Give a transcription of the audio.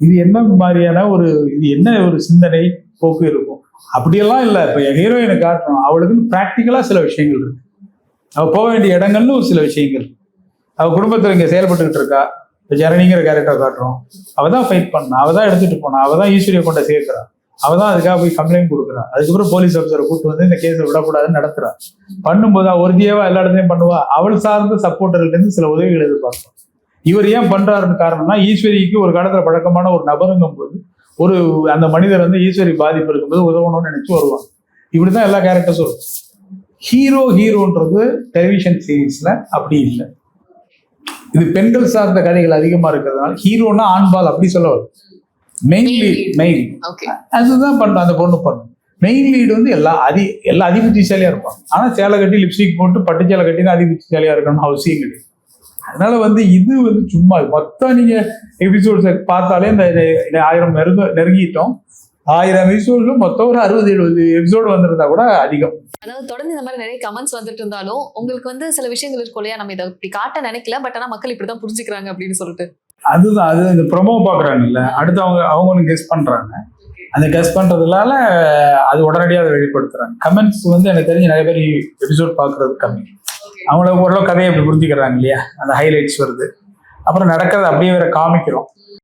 இது என்ன மாதிரியான இது என்ன ஒரு சிந்தனை போக்கு இருக்கும். அப்படியெல்லாம் இல்லை. இப்போ ஹீரோயினை காட்டணும், அவளுக்குன்னு ப்ராக்டிக்கலா சில விஷயங்கள் இருக்கு. அவ போக வேண்டிய இடங்கள்னு ஒரு சில விஷயங்கள். அவ குடும்பத்துல இங்க செயல்பட்டுக்கிட்டு இருக்கா. இப்போ ஜனனிங்கிற கேரக்டர் காட்டுறோம். அவ தான் ஃபைட் பண்ணா, அவ தான் எடுத்துட்டு போனா, அவ தான் ஈஸ்வரியை கொண்ட சேர்க்கிறா, அவ தான் அதுக்காக போய் கம்ப்ளைண்ட் கொடுக்குறா. அதுக்கப்புறம் போலீஸ் ஆஃபீஸரை கூப்பிட்டு வந்து இந்த கேஸை விடக்கூடாதுன்னு நடத்துறா. பண்ணும்போது ஒரு ஜியாவா எல்லா இடத்துலையும் பண்ணுவா. அவள் சார்ந்த சப்போர்ட்டர்கிட்ட இருந்து சில உதவிகள் எதிர்பார்ப்போம். இவர் ஏன் பண்றாருன்னு காரணம்னா, ஈஸ்வரிக்கு ஒரு காலத்துல பழக்கமான ஒரு நபருங்கும் போது அந்த மனிதர் வந்து ஈஸ்வரி பாதிப்பு இருக்கும்போது உதவணும்னு நினைச்சு வருவாங்க. இப்படிதான் எல்லா கேரக்டர்ஸும் இருக்கும். ஹீரோன்றது டெலிவிஷன் சீரீஸ்ல அப்படி இல்லை. இது பெண்கள் சார்ந்த கதைகள் அதிகமா இருக்கிறதுனால ஹீரோனா ஆண்பால் அப்படி சொல்ல வரும். மெயின் அதுதான் பண்ணும், அந்த பொண்ணு பண்ணும். மெயின் லீடு வந்து எல்லா அதிபுத்திசாலியா இருப்பாங்க. ஆனா சேலை கட்டி லிப்ஸ்டிக் போட்டு பட்டு சேலை கட்டி தான் அதிபுத்திசாலியா இருக்கணும்னு அவசியம் கிடையாது. அதனால இது சும்மா மொத்தம் நீங்க எபிசோட்ஸ் பார்த்தாலே இந்த 1000 நெருங்கிட்டோம். 1000 எபிசோட்ல மொத்தம் ஒரு 60-70 எபிசோடு வந்திருந்தா கூட அதிகம். அதாவது தொடர்ந்து இந்த மாதிரி நிறைய கமெண்ட்ஸ் வந்துட்டு இருந்தாலும் உங்களுக்கு சில விஷயங்கள் இருக்கும் இல்லையா, நம்ம இதை இப்படி காட்ட நினைக்கல, பட் ஆனா மக்கள் இப்படிதான் புரிஞ்சுக்கிறாங்க அப்படின்னு சொல்லிட்டு. அதுதான் அது இந்த ப்ரொமோ பாக்குறாங்க இல்ல, அடுத்து அவங்க கெஸ் பண்றாங்க. அந்த கெஸ் பண்றதுனால அது உடனடியாக அதை வெளிப்படுத்துறாங்க. கமெண்ட்ஸ் எனக்கு தெரிஞ்சு நிறைய பேர் எபிசோட் பாக்குறது கம்மி. அவங்கள ஓரளவு கதையை அப்படி புரிஞ்சுக்கிறாங்க இல்லையா, அந்த ஹைலைட்ஸ் வருது. அப்புறம் நடக்கிறத அப்படியே வேற காமிக்கிறோம்.